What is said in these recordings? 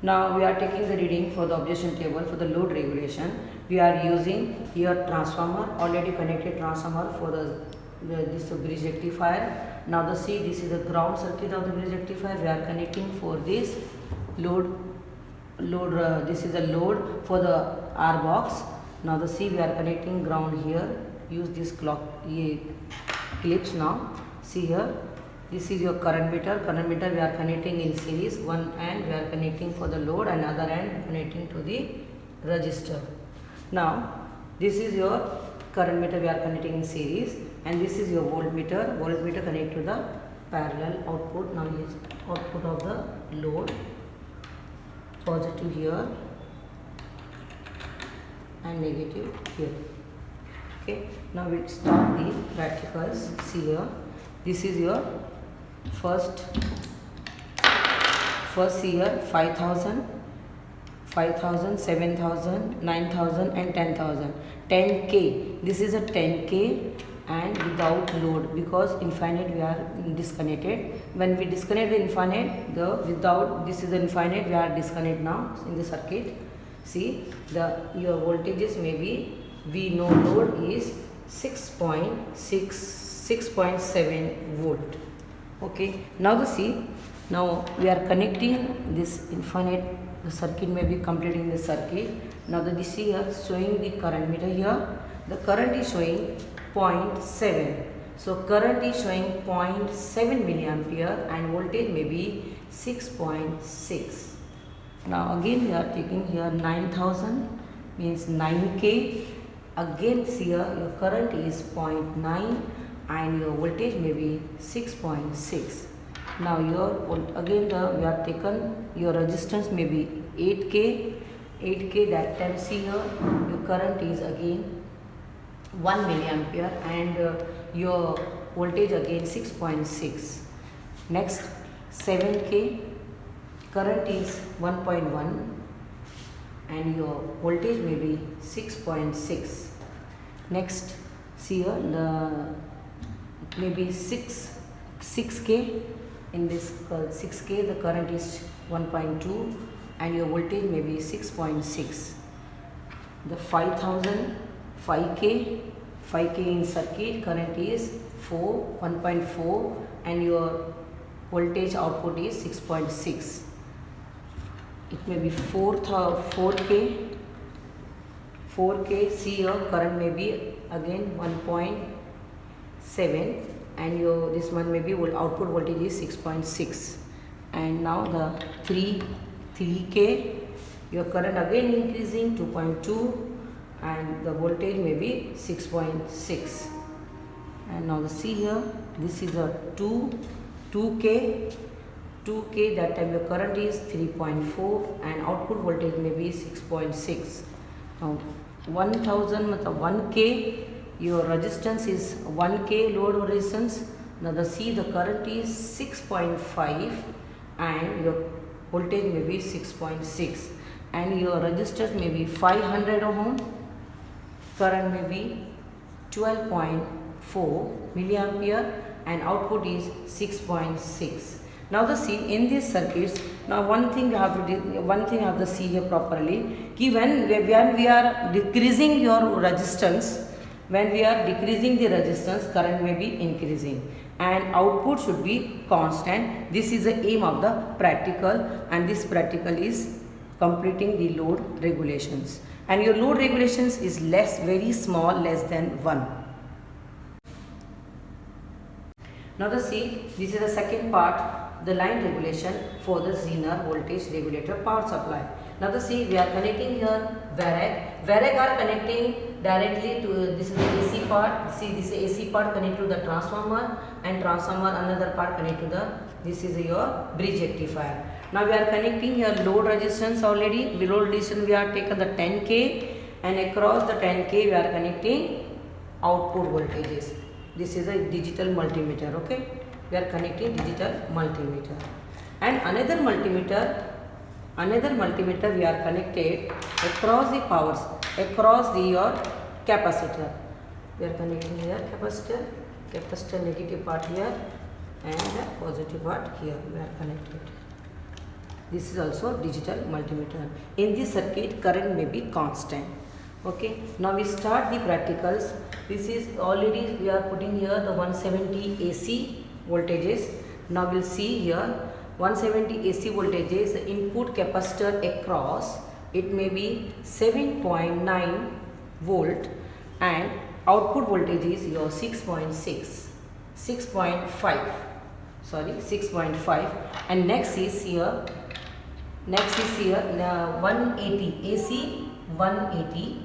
Now we are taking the reading for the objection table for the load regulation. We are using here transformer, already connected transformer for this bridge rectifier. Now the see, this is the ground circuit of the bridge rectifier. We are connecting for this load. This is a load for the R box. Now the see, we are connecting ground here. Use this clock clips now. See here. This is your current meter. Current meter we are connecting in series. One end we are connecting for the load, and other end connecting to the resistor. Now this is your current meter we are connecting in series, and this is your voltmeter. Voltmeter connect to the parallel output. Now is output of the load, positive here and negative here. Okay. Now we start the practicals. See here. This is your first here 5,000, 7,000, 9,000 and 10,000. 10K. This is a 10K and without load, because infinite we are disconnected. When we disconnect the infinite, this is the infinite, we are disconnect now in the circuit. See, your voltages may be, we know load is 6.7 volt. Okay, now now we are connecting this infinite, the circuit may be completing the circuit. Now this here showing the current meter here, the current is showing 0.7. So current is showing 0.7 milliampere and voltage may be 6.6. Now again we are taking here 9,000 means 9K. Again here your current is 0.9 and your voltage may be 6.6. Now we are taken your resistance may be 8K. That time see here your current is again 1 milliampere and your voltage again 6.6. Next 7K, current is 1.1 and your voltage may be 6.6. Next see here maybe 6K. In this 6K the current is 1.2 and your voltage may be 6.6. The 5,000 5K in circuit, current is 1.4 and your voltage output is 6.6. It may be 4K. See your current may be again 1.7 and this one may be output voltage is 6.6. And now the 3K, your current again increasing 2.2 and the voltage may be 6.6. And now see here, this is a 2K, that time your current is 3.4 and output voltage may be 6.6. Now 1K, your resistance is 1K load resistance. Now the current is 6.5 and your voltage may be 6.6 and your resistance may be 500 ohm. Current may be 12.4 milliampere and output is 6.6. Now in these circuits, now one thing you have to see here properly. When we are decreasing your resistance, current may be increasing and output should be constant. This is the aim of the practical, and this practical is completing the load regulations. And your load regulations is very small, less than 1. Now this is the second part, the line regulation for the Zener voltage regulator power supply. Now we are connecting here Vareg are connecting directly to this is the AC part. See, this AC part connect to the transformer, and transformer another part connect to this is your bridge rectifier. Now we are connecting here load resistance already. Below resistance we are taken the 10K and across the 10K we are connecting output voltages. This is a digital multimeter. Okay, we are connecting digital multimeter, and another multimeter we are connected across the powers, across your capacitor. We are connecting here capacitor negative part here and the positive part here we are connected. This is also digital multimeter. In this circuit, current may be constant. Okay, now we start the practicals. This is already we are putting here the 170 AC voltages. Now we'll see here 170 AC voltages, the input capacitor across it may be 7.9 volt and output voltage is your 6.5 and next is here 180 AC 180.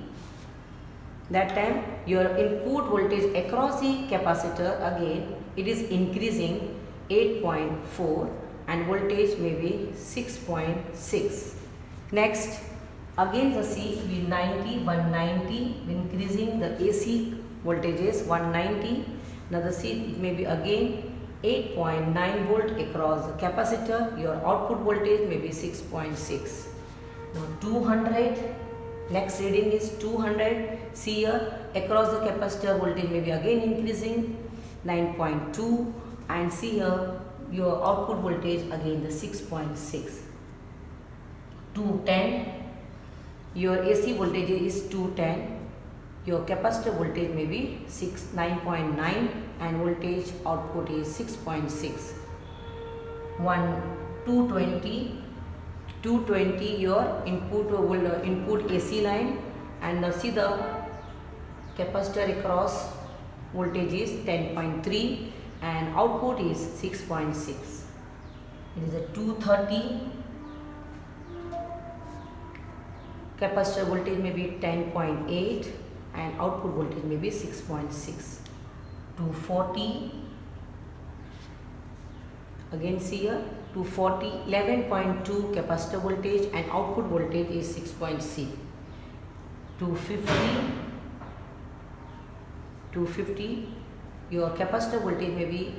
That time your input voltage across the capacitor again it is increasing 8.4 and voltage may be 6.6. Next again the C 190 increasing the AC voltages 190. Now the C it may be again 8.9 volt across the capacitor. Your output voltage may be 6.6. Now 200. Next reading is 200. See here across the capacitor voltage may be again increasing 9.2 and see here your output voltage again the 6.6. 210. Your AC voltage is 210. Your capacitor voltage may be 9.9 and voltage output is 6.6. 220 your input AC line and now see the capacitor across voltage is 10.3 and output is 6.6. It is a 230. Capacitor voltage may be 10.8 and output voltage may be 6.6. 240. Again see here 240 11.2 capacitor voltage and output voltage is 6.6. 250 your capacitor voltage may be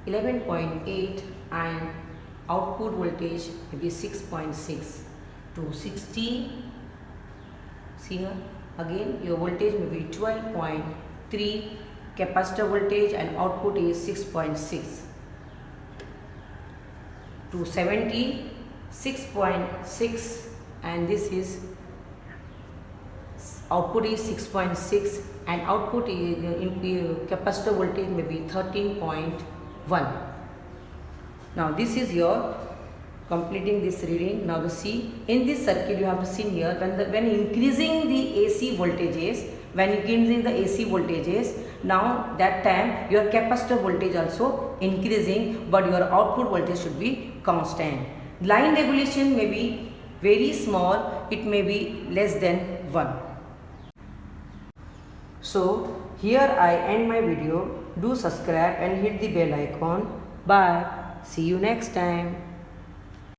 11.8 and output voltage may be 6.6. 260. See here again your voltage may be 12.3 capacitor voltage and output is 6.6. 270 6.6 and this is output is 6.6 and output is capacitor voltage may be 13.1. Now this is your completing this reading. Now to see in this circuit you have to see here when increasing the AC voltages, now that time your capacitor voltage also increasing but your output voltage should be constant. Line regulation may be very small, it may be less than 1. So here I end my video. Do subscribe and hit the bell icon. Bye. See you next time.